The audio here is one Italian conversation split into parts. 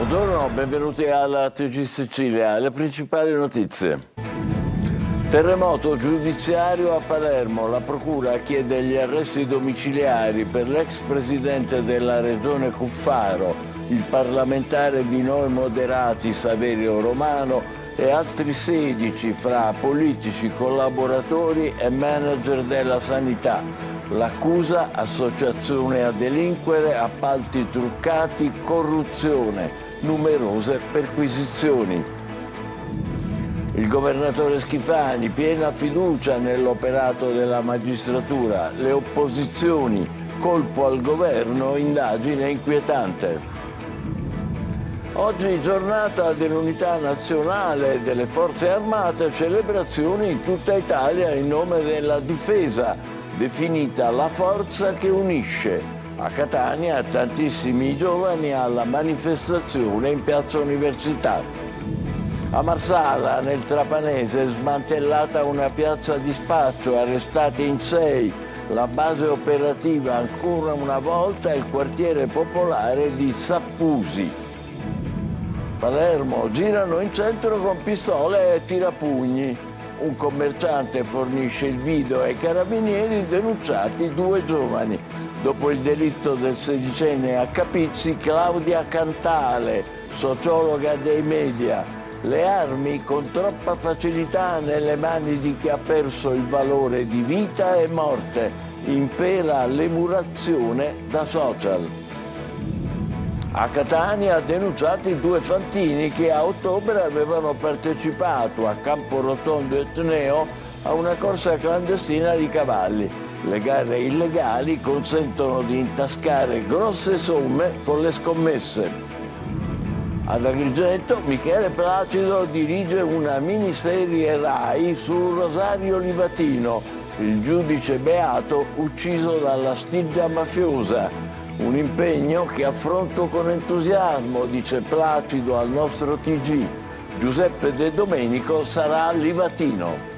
Buongiorno, benvenuti alla TG Sicilia. Le principali notizie. Terremoto giudiziario a Palermo. La procura chiede gli arresti domiciliari per l'ex presidente della regione Cuffaro, il parlamentare di Noi Moderati Saverio Romano e altri 16 fra politici, collaboratori e manager della sanità. L'accusa: associazione a delinquere, appalti truccati, corruzione, numerose perquisizioni. Il governatore Schifani, piena fiducia nell'operato della magistratura. Le opposizioni, colpo al governo, indagine inquietante. Oggi giornata dell'unità nazionale delle forze armate, celebrazioni in tutta Italia in nome della difesa, definita la forza che unisce. A Catania tantissimi giovani alla manifestazione in Piazza Università. A Marsala, nel Trapanese, smantellata una piazza di spaccio, arrestati in 6. La base operativa ancora una volta è il quartiere popolare di Sappusi. Palermo, girano in centro con pistole e tirapugni. Un commerciante fornisce il video ai carabinieri, denunciati 2 giovani. Dopo il delitto del sedicenne a Capizzi, Claudia Cantale, sociologa dei media. Le armi con troppa facilità nelle mani di chi ha perso il valore di vita e morte. Impera l'emulazione da social. A Catania denunciati 2 fantini che a ottobre avevano partecipato a Camporotondo Etneo a una corsa clandestina di cavalli. Le gare illegali consentono di intascare grosse somme con le scommesse. Ad Agrigento, Michele Placido dirige una miniserie Rai su Rosario Livatino, il giudice beato ucciso dalla stiglia mafiosa. Un impegno che affronto con entusiasmo, dice Placido al nostro TG. Giuseppe De Domenico sarà Livatino.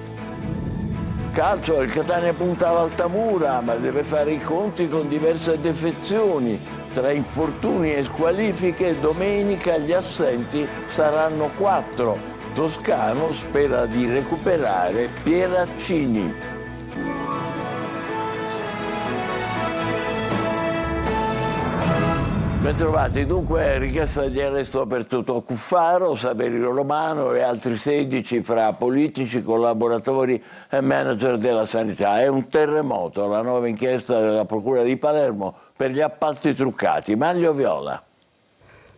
Calcio, il Catania punta all'Altamura, ma deve fare i conti con diverse defezioni. Tra infortuni e squalifiche, domenica gli assenti saranno 4. Toscano spera di recuperare Pieraccini. Bentrovati. Dunque, richiesta di arresto per Totò Cuffaro, Saverio Romano e altri 16 fra politici, collaboratori e manager della sanità. È un terremoto la nuova inchiesta della Procura di Palermo per gli appalti truccati. Maglio Viola.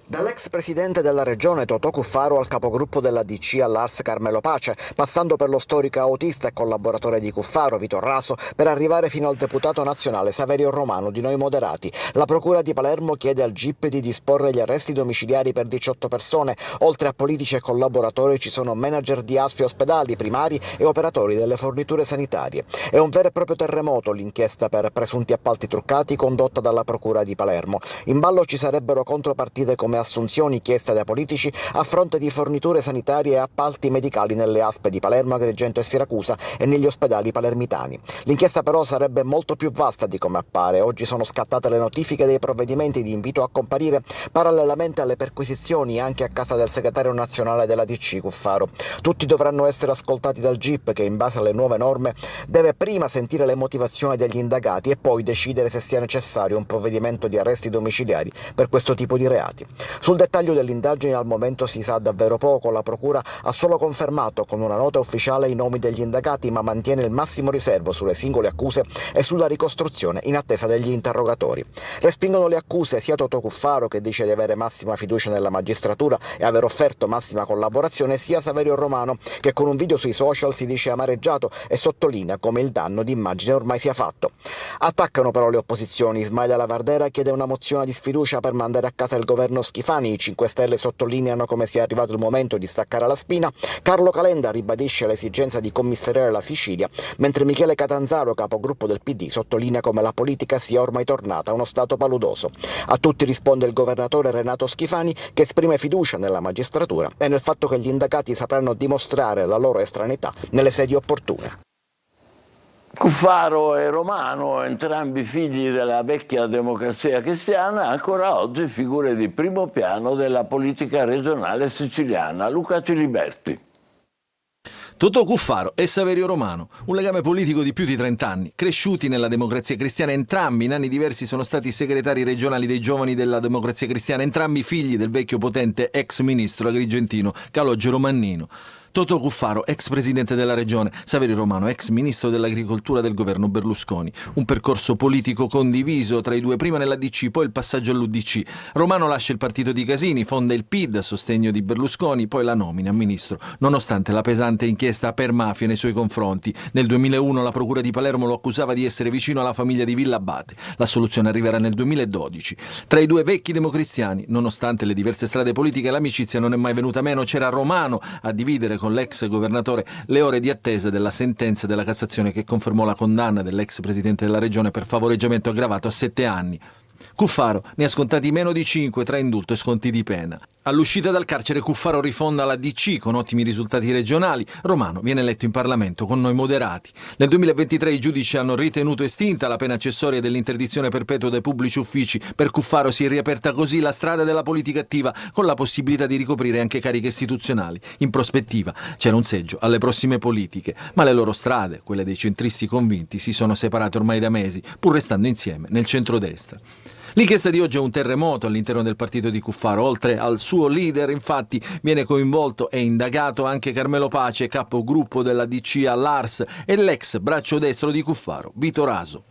Dall'ex presidente della regione Totò Cuffaro al capogruppo della DC all'Ars Carmelo Pace, passando per lo storico autista e collaboratore di Cuffaro Vito Raso, per arrivare fino al deputato nazionale Saverio Romano di Noi Moderati, la procura di Palermo chiede al GIP di disporre gli arresti domiciliari per 18 persone. Oltre a politici e collaboratori ci sono manager di ASP e ospedali, primari e operatori delle forniture sanitarie. È un vero e proprio terremoto l'inchiesta per presunti appalti truccati condotta dalla procura di Palermo. In ballo ci sarebbero contropartite come assunzioni chieste dai politici a fronte di forniture sanitarie e appalti medicali nelle ASP di Palermo, Agrigento e Siracusa e negli ospedali palermitani. L'inchiesta però sarebbe molto più vasta di come appare. Oggi sono scattate le notifiche dei provvedimenti di invito a comparire parallelamente alle perquisizioni anche a casa del segretario nazionale della DC Cuffaro. Tutti dovranno essere ascoltati dal GIP che, in base alle nuove norme, deve prima sentire le motivazioni degli indagati e poi decidere se sia necessario un provvedimento di arresti domiciliari per questo tipo di reati. Sul dettaglio dell'indagine al momento si sa davvero poco. La procura ha solo confermato con una nota ufficiale i nomi degli indagati, ma mantiene il massimo riservo sulle singole accuse e sulla ricostruzione in attesa degli interrogatori. Respingono le accuse sia Totò Cuffaro, che dice di avere massima fiducia nella magistratura e aver offerto massima collaborazione, sia Saverio Romano, che con un video sui social si dice amareggiato e sottolinea come il danno d'immagine ormai sia fatto. Attaccano però le opposizioni. Ismaila Lavardera chiede una mozione di sfiducia per mandare a casa il governo Schifani. I 5 Stelle sottolineano come sia arrivato il momento di staccare la spina. Carlo Calenda ribadisce l'esigenza di commissariare la Sicilia, mentre Michele Catanzaro, capogruppo del PD, sottolinea come la politica sia ormai tornata a uno stato paludoso. A tutti risponde il governatore Renato Schifani, che esprime fiducia nella magistratura e nel fatto che gli indagati sapranno dimostrare la loro estraneità nelle sedi opportune. Cuffaro e Romano, entrambi figli della vecchia Democrazia Cristiana, ancora oggi figure di primo piano della politica regionale siciliana. Luca Ciliberti. Totò Cuffaro e Saverio Romano, un legame politico di più di 30 anni. Cresciuti nella Democrazia Cristiana, entrambi in anni diversi sono stati segretari regionali dei giovani della Democrazia Cristiana, entrambi figli del vecchio potente ex ministro agrigentino Calogero Mannino. Totò Cuffaro, ex presidente della regione, Saverio Romano, ex ministro dell'agricoltura del governo Berlusconi. Un percorso politico condiviso tra i due, prima nella DC, poi il passaggio all'UDC. Romano lascia il partito di Casini, fonda il PID a sostegno di Berlusconi, poi la nomina a ministro, nonostante la pesante inchiesta per mafia nei suoi confronti. Nel 2001 la procura di Palermo lo accusava di essere vicino alla famiglia di Villa Abate. La soluzione arriverà nel 2012. Tra i due vecchi democristiani, nonostante le diverse strade politiche, l'amicizia non è mai venuta meno. C'era Romano a dividere con l'ex governatore le ore di attesa della sentenza della Cassazione che confermò la condanna dell'ex presidente della regione per favoreggiamento aggravato a 7 anni. Cuffaro ne ha scontati meno di 5 tra indulto e sconti di pena. All'uscita dal carcere Cuffaro rifonda la DC con ottimi risultati regionali. Romano viene eletto in Parlamento con Noi Moderati. Nel 2023 i giudici hanno ritenuto estinta la pena accessoria dell'interdizione perpetua dai pubblici uffici. Per Cuffaro si è riaperta così la strada della politica attiva, con la possibilità di ricoprire anche cariche istituzionali. In prospettiva c'era un seggio alle prossime politiche, ma le loro strade, quelle dei centristi convinti, si sono separate ormai da mesi, pur restando insieme nel centrodestra. L'inchiesta di oggi è un terremoto all'interno del partito di Cuffaro. Oltre al suo leader, infatti, viene coinvolto e indagato anche Carmelo Pace, capogruppo della DC all'Ars, e l'ex braccio destro di Cuffaro, Vito Raso.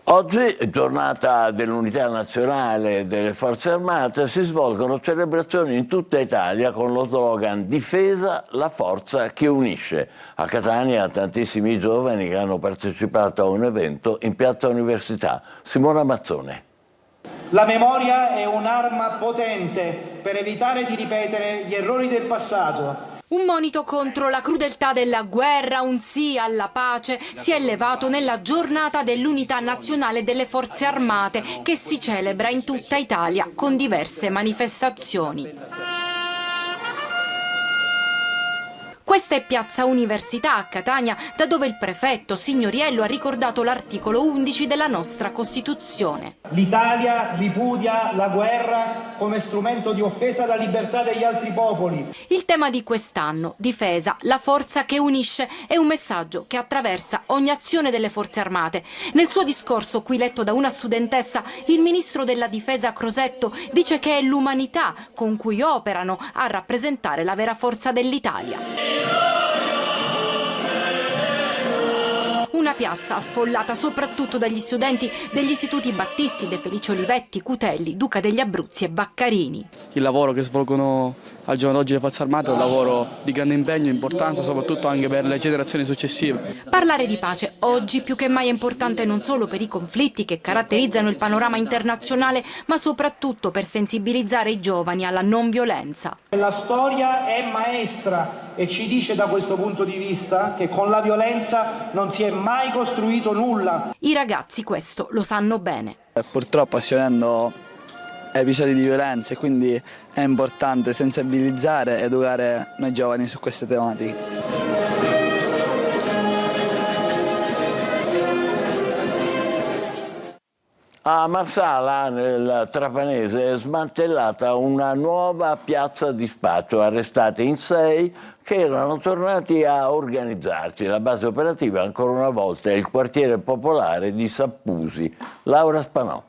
Oggi, giornata dell'Unità Nazionale delle Forze Armate, si svolgono celebrazioni in tutta Italia con lo slogan "Difesa, la forza che unisce". A Catania tantissimi giovani che hanno partecipato a un evento in Piazza Università. Simona Mazzone. La memoria è un'arma potente per evitare di ripetere gli errori del passato. Un monito contro la crudeltà della guerra, un sì alla pace, si è elevato nella giornata dell'Unità Nazionale delle Forze Armate che si celebra in tutta Italia con diverse manifestazioni. Questa è Piazza Università a Catania, da dove il prefetto Signoriello ha ricordato l'articolo 11 della nostra Costituzione. L'Italia ripudia la guerra come strumento di offesa alla libertà degli altri popoli. Il tema di quest'anno, difesa, la forza che unisce, è un messaggio che attraversa ogni azione delle Forze Armate. Nel suo discorso, qui letto da una studentessa, il ministro della Difesa Crosetto dice che è l'umanità con cui operano a rappresentare la vera forza dell'Italia. Una piazza affollata soprattutto dagli studenti degli istituti Battisti, De Felice Olivetti, Cutelli, Duca degli Abruzzi e Baccarini. Il lavoro che svolgono al giorno d'oggi le Forze Armate è un lavoro di grande impegno e importanza, soprattutto anche per le generazioni successive. Parlare di pace oggi più che mai è importante non solo per i conflitti che caratterizzano il panorama internazionale, ma soprattutto per sensibilizzare i giovani alla non violenza. La storia è maestra e ci dice da questo punto di vista che con la violenza non si è mai costruito nulla. I ragazzi questo lo sanno bene. Purtroppo assistendo episodi di violenza e quindi è importante sensibilizzare ed educare noi giovani su queste tematiche. A Marsala, nel Trapanese, è smantellata una nuova piazza di spaccio, arrestati in 6 che erano tornati a organizzarsi. La base operativa, ancora una volta, è il quartiere popolare di Sappusi. Laura Spanò.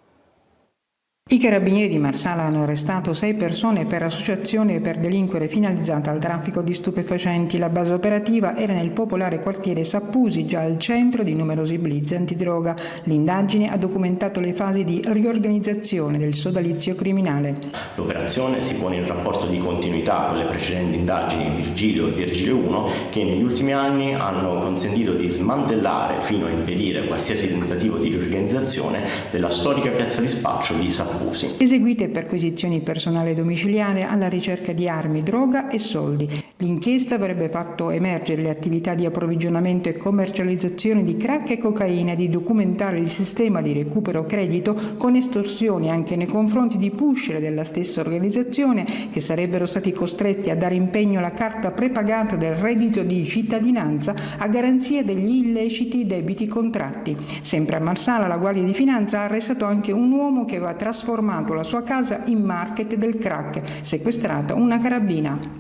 I carabinieri di Marsala hanno arrestato 6 persone per associazione per delinquere finalizzata al traffico di stupefacenti. La base operativa era nel popolare quartiere Sappusi, già al centro di numerosi blitz antidroga. L'indagine ha documentato le fasi di riorganizzazione del sodalizio criminale. L'operazione si pone in rapporto di continuità con le precedenti indagini Virgilio e Virgilio 1, che negli ultimi anni hanno consentito di smantellare fino a impedire qualsiasi tentativo di riorganizzazione della storica piazza di spaccio di Sappusi. Eseguite perquisizioni personali domiciliari alla ricerca di armi, droga e soldi. L'inchiesta avrebbe fatto emergere le attività di approvvigionamento e commercializzazione di crack e cocaina e di documentare il sistema di recupero credito con estorsioni anche nei confronti di pusher della stessa organizzazione, che sarebbero stati costretti a dare impegno alla carta prepagata del reddito di cittadinanza a garanzia degli illeciti debiti contratti. Sempre a Marsala la Guardia di Finanza ha arrestato anche un uomo che aveva trasformato la sua casa in market del crack, sequestrata una carabina.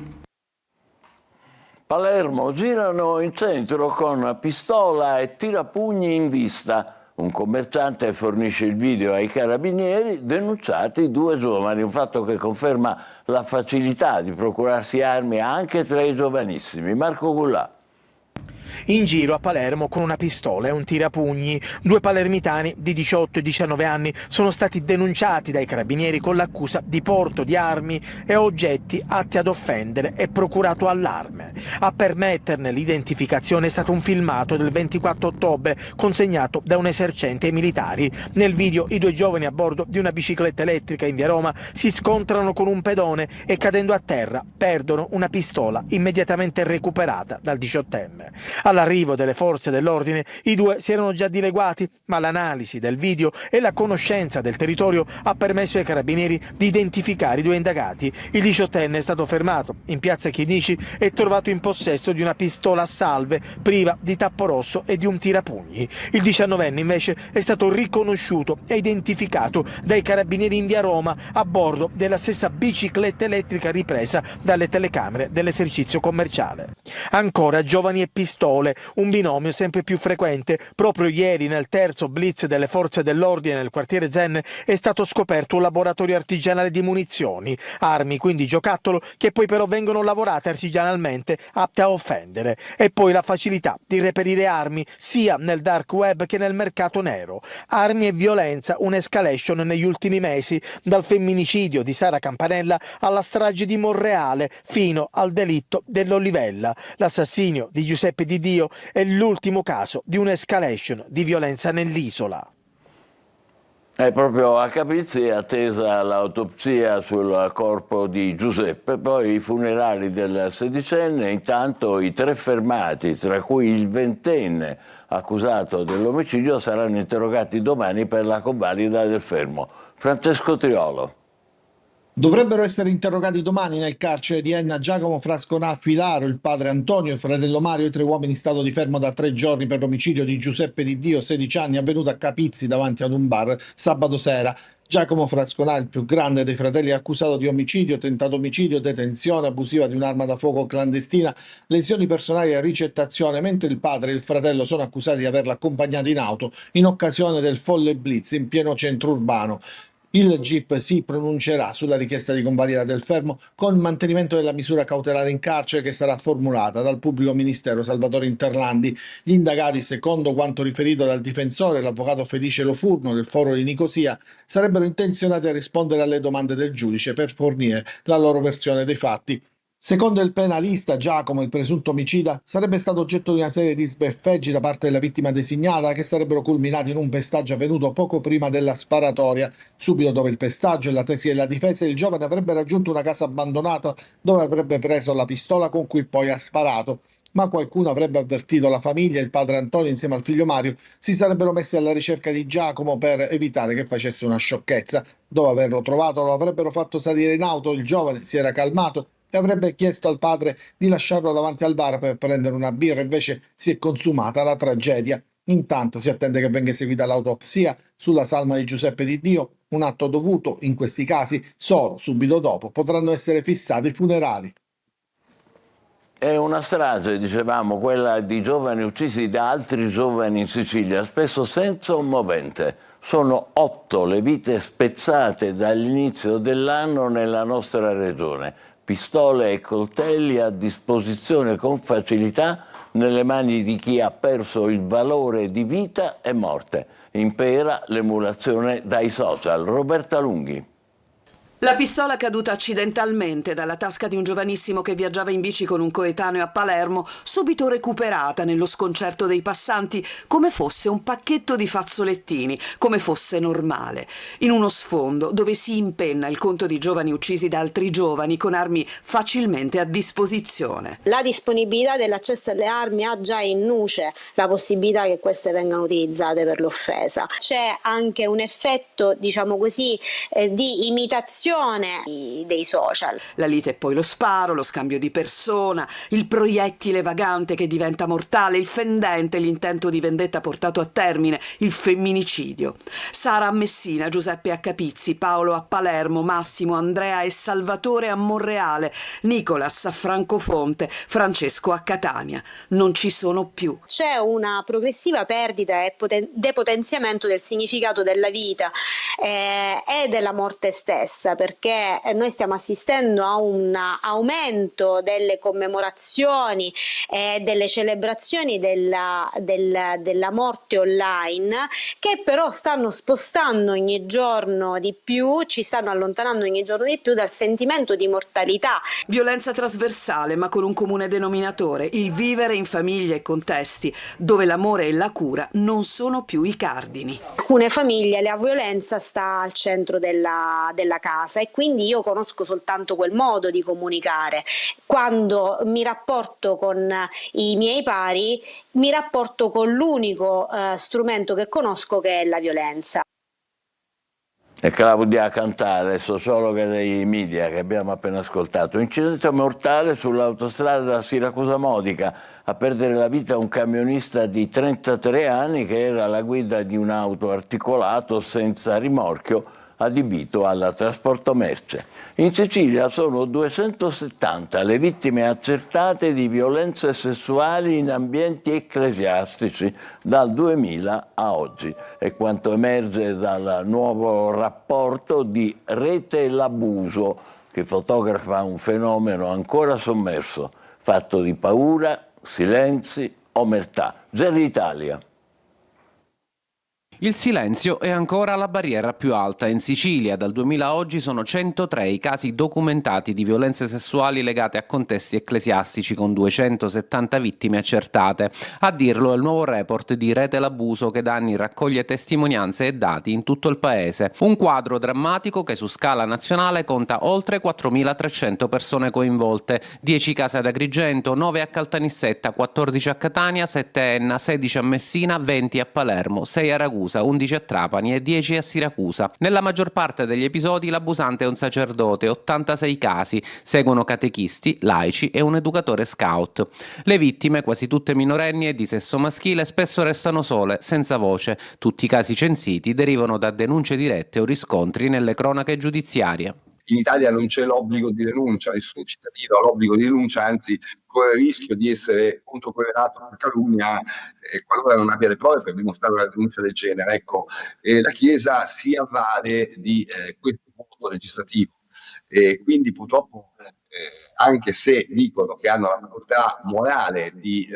Palermo, girano in centro con pistola e tirapugni in vista. Un commerciante fornisce il video ai carabinieri, denunciati 2 giovani, un fatto che conferma la facilità di procurarsi armi anche tra i giovanissimi. Marco Gullà. In giro a Palermo con una pistola e un tirapugni. 2 palermitani di 18 e 19 anni sono stati denunciati dai carabinieri con l'accusa di porto di armi e oggetti atti ad offendere e procurato allarme. A permetterne l'identificazione è stato un filmato del 24 ottobre consegnato da un esercente ai militari. Nel video i 2 giovani a bordo di una bicicletta elettrica in via Roma si scontrano con un pedone e cadendo a terra perdono una pistola immediatamente recuperata dal 18enne. All'arrivo delle forze dell'ordine i 2 si erano già dileguati, ma l'analisi del video e la conoscenza del territorio ha permesso ai carabinieri di identificare i 2 indagati. Il 18enne è stato fermato in piazza Chinici e trovato in possesso di una pistola a salve priva di tappo rosso e di un tirapugni. Il 19enne invece è stato riconosciuto e identificato dai carabinieri in via Roma a bordo della stessa bicicletta elettrica ripresa dalle telecamere dell'esercizio commerciale. Ancora giovani e pistole, un binomio sempre più frequente. Proprio ieri nel terzo blitz delle forze dell'ordine nel quartiere Zen è stato scoperto un laboratorio artigianale di munizioni, armi quindi giocattolo che poi però vengono lavorate artigianalmente atte a offendere. E poi la facilità di reperire armi sia nel dark web che nel mercato nero. Armi e violenza, un'escalation negli ultimi mesi, dal femminicidio di Sara Campanella alla strage di Monreale fino al delitto dell'Olivella. L'assassinio di Giuseppe Di Dio è l'ultimo caso di un'escalation di violenza nell'isola. È proprio a Capizzi è attesa l'autopsia sul corpo di Giuseppe, poi i funerali del 16enne, intanto i 3 fermati, tra cui il 20enne accusato dell'omicidio, saranno interrogati domani per la convalida del fermo. Francesco Triolo. Dovrebbero essere interrogati domani nel carcere di Enna Giacomo Frasconà Filaro, il padre Antonio, il fratello Mario e 3 uomini in stato di fermo da 3 giorni per l'omicidio di Giuseppe Di Dio, 16 anni, avvenuto a Capizzi davanti ad un bar sabato sera. Giacomo Frasconà, il più grande dei fratelli, è accusato di omicidio, tentato omicidio, detenzione abusiva di un'arma da fuoco clandestina, lesioni personali e ricettazione, mentre il padre e il fratello sono accusati di averla accompagnata in auto in occasione del folle blitz in pieno centro urbano. Il GIP si pronuncerà sulla richiesta di convalida del fermo con mantenimento della misura cautelare in carcere che sarà formulata dal pubblico ministero Salvatore Interlandi. Gli indagati, secondo quanto riferito dal difensore, l'avvocato Felice Lofurno del Foro di Nicosia, sarebbero intenzionati a rispondere alle domande del giudice per fornire la loro versione dei fatti. Secondo il penalista, Giacomo, il presunto omicida, sarebbe stato oggetto di una serie di sbeffeggi da parte della vittima designata che sarebbero culminati in un pestaggio avvenuto poco prima della sparatoria. Subito dopo il pestaggio e la tesi della difesa, il giovane avrebbe raggiunto una casa abbandonata dove avrebbe preso la pistola con cui poi ha sparato. Ma qualcuno avrebbe avvertito la famiglia e il padre Antonio insieme al figlio Mario si sarebbero messi alla ricerca di Giacomo per evitare che facesse una sciocchezza. Dopo averlo trovato lo avrebbero fatto salire in auto, il giovane si era calmato e avrebbe chiesto al padre di lasciarlo davanti al bar per prendere una birra, invece si è consumata la tragedia. Intanto si attende che venga eseguita l'autopsia sulla salma di Giuseppe Di Dio, un atto dovuto in questi casi solo subito dopo potranno essere fissati i funerali. È una strage, dicevamo, quella di giovani uccisi da altri giovani in Sicilia, spesso senza un movente. Sono 8 le vite spezzate dall'inizio dell'anno nella nostra regione. Pistole e coltelli a disposizione con facilità nelle mani di chi ha perso il valore di vita e morte. Impera l'emulazione dai social. Roberta Lunghi. La pistola caduta accidentalmente dalla tasca di un giovanissimo che viaggiava in bici con un coetaneo a Palermo, subito recuperata nello sconcerto dei passanti come fosse un pacchetto di fazzolettini, come fosse normale, in uno sfondo dove si impenna il conto di giovani uccisi da altri giovani con armi facilmente a disposizione. La disponibilità dell'accesso alle armi ha già in nuce la possibilità che queste vengano utilizzate per l'offesa. C'è anche un effetto, diciamo così, di imitazione dei social. La lite e poi lo sparo, lo scambio di persona, il proiettile vagante che diventa mortale, il fendente, l'intento di vendetta portato a termine, il femminicidio. Sara a Messina, Giuseppe a Capizzi, Paolo a Palermo, Massimo, Andrea e Salvatore a Monreale, Nicolas a Francofonte, Francesco a Catania. Non ci sono più. C'è una progressiva perdita e depotenziamento del significato della vita e della morte stessa, perché noi stiamo assistendo a un aumento delle commemorazioni e delle celebrazioni della morte online, che però stanno spostando ogni giorno di più, ci stanno allontanando ogni giorno di più dal sentimento di mortalità. Violenza trasversale, ma con un comune denominatore: il vivere in famiglie e contesti dove l'amore e la cura non sono più i cardini. In alcune famiglie la violenza sta al centro della casa e quindi io conosco soltanto quel modo di comunicare. Quando mi rapporto con i miei pari, mi rapporto con l'unico strumento che conosco, che è la violenza. E Claudia Cantale, sociologa dei media, che abbiamo appena ascoltato. Incidente mortale sull'autostrada Siracusa-Modica. A perdere la vita un camionista di 33 anni che era alla guida di un'auto articolato senza rimorchio adibito al trasporto merce. In Sicilia sono 270 le vittime accertate di violenze sessuali in ambienti ecclesiastici dal 2000 a oggi. È quanto emerge dal nuovo rapporto di Rete l'Abuso, che fotografa un fenomeno ancora sommerso, fatto di paura, silenzi, omertà. Gerry Italia. Il silenzio è ancora la barriera più alta. In Sicilia dal 2000 a oggi sono 103 i casi documentati di violenze sessuali legate a contesti ecclesiastici, con 270 vittime accertate. A dirlo è il nuovo report di Rete l'Abuso, che da anni raccoglie testimonianze e dati in tutto il paese. Un quadro drammatico che su scala nazionale conta oltre 4.300 persone coinvolte: 10 casi ad Agrigento, 9 a Caltanissetta, 14 a Catania, 7 a Enna, 16 a Messina, 20 a Palermo, 6 a Ragusa, 11 a Trapani e 10 a Siracusa. Nella maggior parte degli episodi l'abusante è un sacerdote, 86 casi, seguono catechisti, laici e un educatore scout. Le vittime, quasi tutte minorenni e di sesso maschile, spesso restano sole, senza voce. Tutti i casi censiti derivano da denunce dirette o riscontri nelle cronache giudiziarie. In Italia non c'è l'obbligo di denuncia, nessun cittadino ha l'obbligo di denuncia, anzi corre il rischio di essere controquerelato per calunnia qualora non abbia le prove per dimostrare una denuncia del genere. Ecco, la Chiesa si avvale di questo voto legislativo e quindi purtroppo anche se dicono che hanno la facoltà morale di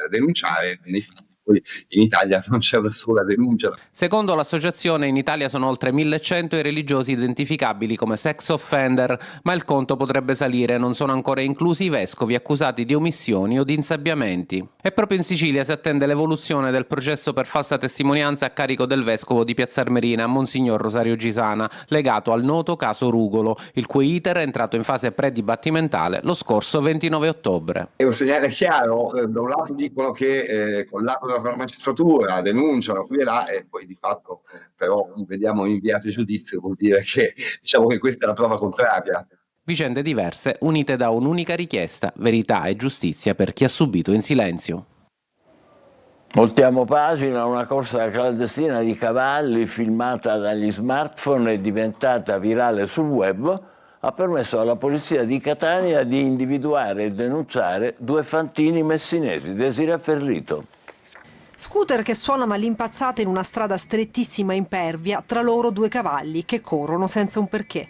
denunciare, nei fatti poi in Italia non c'è una sola denuncia. Secondo l'associazione in Italia sono oltre 1.100 i religiosi identificabili come sex offender, ma il conto potrebbe salire. Non sono ancora inclusi i vescovi accusati di omissioni o di insabbiamenti. E proprio in Sicilia si attende l'evoluzione del processo per falsa testimonianza a carico del vescovo di Piazza Armerina, Monsignor Rosario Gisana, legato al noto caso Rugolo, il cui iter è entrato in fase pre-dibattimentale lo scorso 29 ottobre. È un segnale chiaro, da un lato dicono che con l'atto della magistratura denunciano qui e là, e poi di fatto però vediamo inviati a giudizio, vuol dire che diciamo che questa è la prova contraria. Vicende diverse unite da un'unica richiesta: verità e giustizia per chi ha subito in silenzio. Voltiamo pagina. Una corsa clandestina di cavalli filmata dagli smartphone e diventata virale sul web ha permesso alla polizia di Catania di individuare e denunciare 2 fantini messinesi. Desiree Ferlito. Scooter che suonano all'impazzata in una strada strettissima e impervia, tra loro 2 cavalli che corrono senza un perché.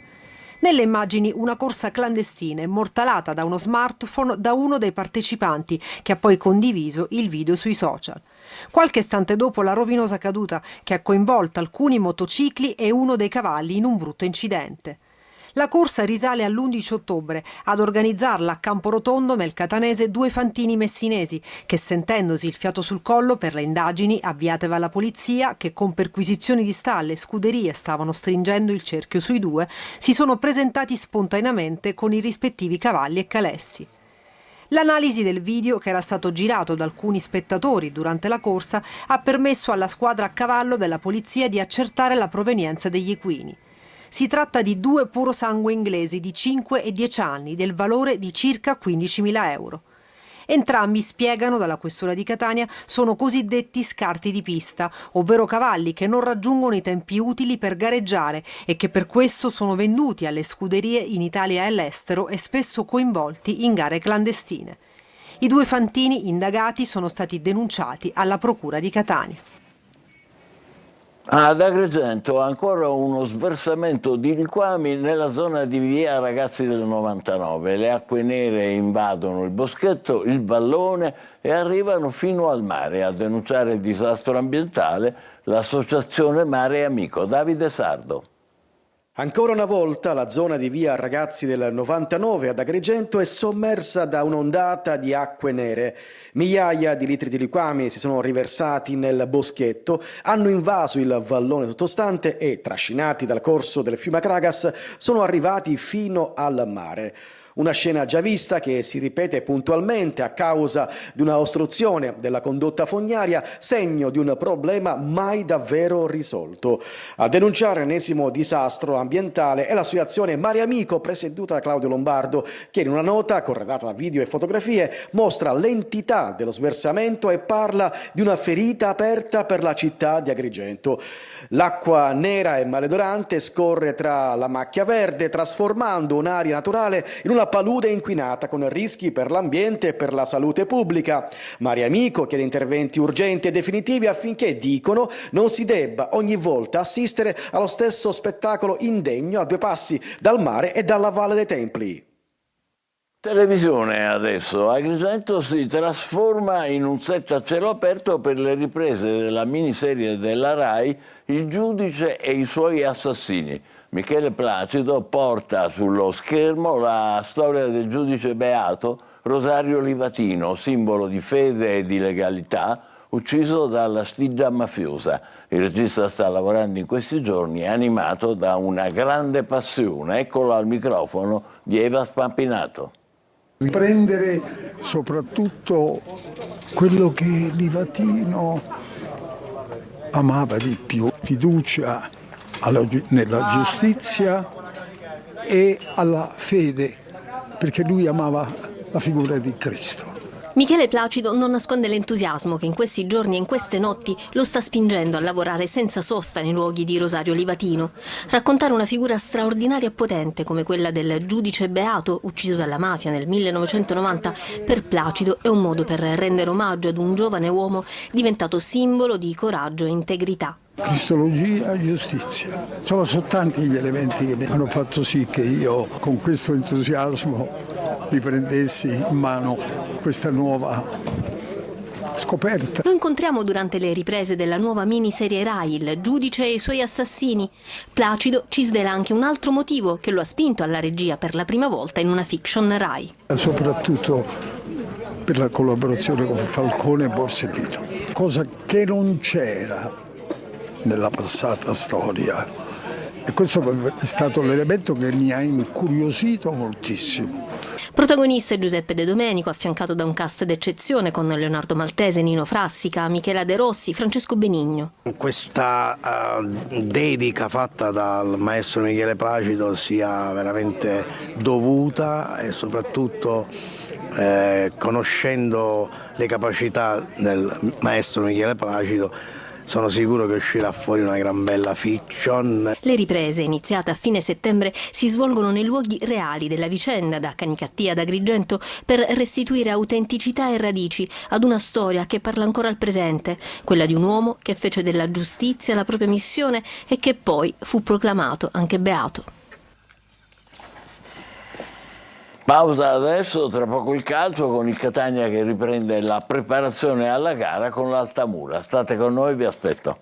Nelle immagini una corsa clandestina immortalata da uno smartphone da uno dei partecipanti, che ha poi condiviso il video sui social. Qualche istante dopo la rovinosa caduta che ha coinvolto alcuni motocicli e uno dei cavalli in un brutto incidente. La corsa risale all'11 ottobre. Ad organizzarla a Camporotondo, Melcatanese, due fantini messinesi che, sentendosi il fiato sul collo per le indagini avviate dalla polizia, che con perquisizioni di stalle e scuderie stavano stringendo il cerchio sui due, si sono presentati spontaneamente con i rispettivi cavalli e calessi. L'analisi del video, che era stato girato da alcuni spettatori durante la corsa, ha permesso alla squadra a cavallo della polizia di accertare la provenienza degli equini. Si tratta di due purosangue inglesi di 5 e 10 anni, del valore di circa 15.000 euro. Entrambi, spiegano dalla questura di Catania, sono cosiddetti scarti di pista, ovvero cavalli che non raggiungono i tempi utili per gareggiare e che per questo sono venduti alle scuderie in Italia e all'estero e spesso coinvolti in gare clandestine. I due fantini indagati sono stati denunciati alla procura di Catania. Ad Agrigento ancora uno sversamento di liquami nella zona di via Ragazzi del 99. Le acque nere invadono il boschetto, il vallone e arrivano fino al mare. A denunciare il disastro ambientale l'associazione Mare Amico. Davide Sardo. Ancora una volta la zona di via Ragazzi del 99 ad Agrigento è sommersa da un'ondata di acque nere. Migliaia di litri di liquami si sono riversati nel boschetto, hanno invaso il vallone sottostante e, trascinati dal corso del fiume Akragas, sono arrivati fino al mare. Una scena già vista che si ripete puntualmente a causa di una ostruzione della condotta fognaria, segno di un problema mai davvero risolto. A denunciare l'ennesimo disastro ambientale è l'associazione Mare Amico, presieduta da Claudio Lombardo, che in una nota corredata da video e fotografie mostra l'entità dello sversamento e parla di una ferita aperta per la città di Agrigento. L'acqua nera e maleodorante scorre tra la macchia verde, trasformando un'area naturale in una palude inquinata con rischi per l'ambiente e per la salute pubblica. Mare Amico chiede interventi urgenti e definitivi affinché, dicono, non si debba ogni volta assistere allo stesso spettacolo indegno a due passi dal mare e dalla Valle dei Templi. Televisione adesso. Agrigento si trasforma in un set a cielo aperto per le riprese della miniserie della RAI Il giudice e i suoi assassini. Michele Placido porta sullo schermo la storia del giudice beato Rosario Livatino, simbolo di fede e di legalità, ucciso dalla stigia mafiosa. Il regista sta lavorando in questi giorni, animato da una grande passione. Eccolo al microfono di Eva Spampinato. Riprendere soprattutto quello che Livatino amava di più, fiducia nella giustizia e alla fede, perché lui amava la figura di Cristo. Michele Placido non nasconde l'entusiasmo che in questi giorni e in queste notti lo sta spingendo a lavorare senza sosta nei luoghi di Rosario Livatino. Raccontare una figura straordinaria e potente come quella del giudice beato ucciso dalla mafia nel 1990 per Placido è un modo per rendere omaggio ad un giovane uomo diventato simbolo di coraggio e integrità. Cristologia e giustizia. Sono tanti gli elementi che hanno fatto sì che io con questo entusiasmo riprendessi in mano questa nuova scoperta. Lo incontriamo durante le riprese della nuova miniserie RAI, Il giudice e i suoi assassini. Placido ci svela anche un altro motivo che lo ha spinto alla regia per la prima volta in una fiction RAI. Soprattutto per la collaborazione con Falcone e Borsellino, cosa che non c'era nella passata storia, e questo è stato l'elemento che mi ha incuriosito moltissimo. Protagonista è Giuseppe De Domenico, affiancato da un cast d'eccezione con Leonardo Maltese, Nino Frassica, Michela De Rossi, Francesco Benigno. Questa dedica fatta dal maestro Michele Placido sia veramente dovuta e soprattutto conoscendo le capacità del maestro Michele Placido sono sicuro che uscirà fuori una gran bella fiction. Le riprese, iniziate a fine settembre, si svolgono nei luoghi reali della vicenda, da Canicattì ad Agrigento, per restituire autenticità e radici ad una storia che parla ancora al presente, quella di un uomo che fece della giustizia la propria missione e che poi fu proclamato anche beato. Pausa adesso, tra poco il calcio con il Catania che riprende la preparazione alla gara con l'Altamura. State con noi, vi aspetto.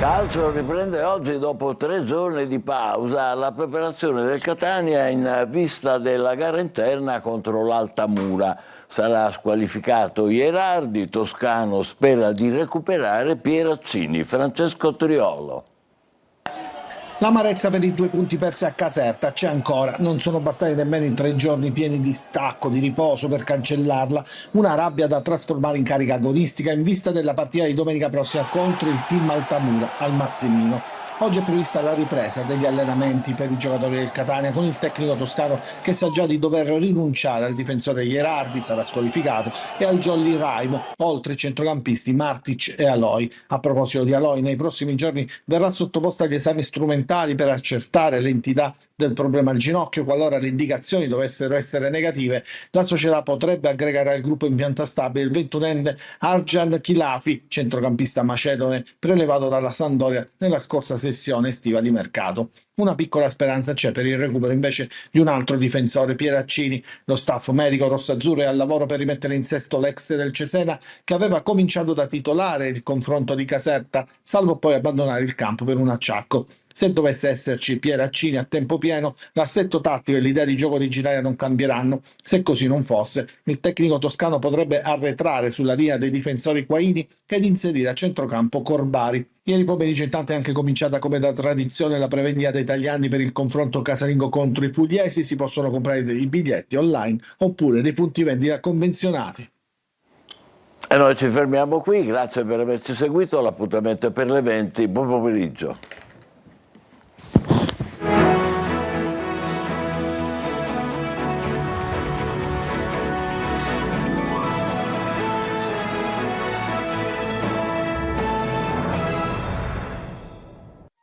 Calcio riprende oggi dopo 3 giorni di pausa la preparazione del Catania in vista della gara interna contro l'Altamura. Sarà squalificato Ierardi, Toscano spera di recuperare Pierazzini. Francesco Triolo. L'amarezza per i 2 punti persi a Caserta c'è ancora, non sono bastati nemmeno i 3 giorni pieni di stacco, di riposo per cancellarla, una rabbia da trasformare in carica agonistica in vista della partita di domenica prossima contro il team Altamura al Massimino. Oggi è prevista la ripresa degli allenamenti per i giocatori del Catania con il tecnico toscano che sa già di dover rinunciare al difensore Ierardi, sarà squalificato, e al Jolly Raimo, oltre i centrocampisti Martic e Aloi. A proposito di Aloi, nei prossimi giorni verrà sottoposta agli esami strumentali per accertare l'entità del problema al ginocchio. Qualora le indicazioni dovessero essere negative, la società potrebbe aggregare al gruppo in pianta stabile il 21enne Arjan Khilafi, centrocampista macedone prelevato dalla Sampdoria nella scorsa sessione estiva di mercato. Una piccola speranza c'è per il recupero invece di un altro difensore, Pieraccini. Lo staff medico rossazzurro è al lavoro per rimettere in sesto l'ex del Cesena, che aveva cominciato da titolare il confronto di Caserta, salvo poi abbandonare il campo per un acciacco. Se dovesse esserci Pieraccini a tempo pieno, l'assetto tattico e l'idea di gioco originaria non cambieranno. Se così non fosse, il tecnico toscano potrebbe arretrare sulla linea dei difensori Quaini ed inserire a centrocampo Corbari. Ieri pomeriggio intanto è anche cominciata come da tradizione la prevendita dei italiani per il confronto casalingo contro i pugliesi. Si possono comprare dei biglietti online oppure dei punti vendita convenzionati. E noi ci fermiamo qui, grazie per averci seguito, l'appuntamento è per le 20, buon pomeriggio.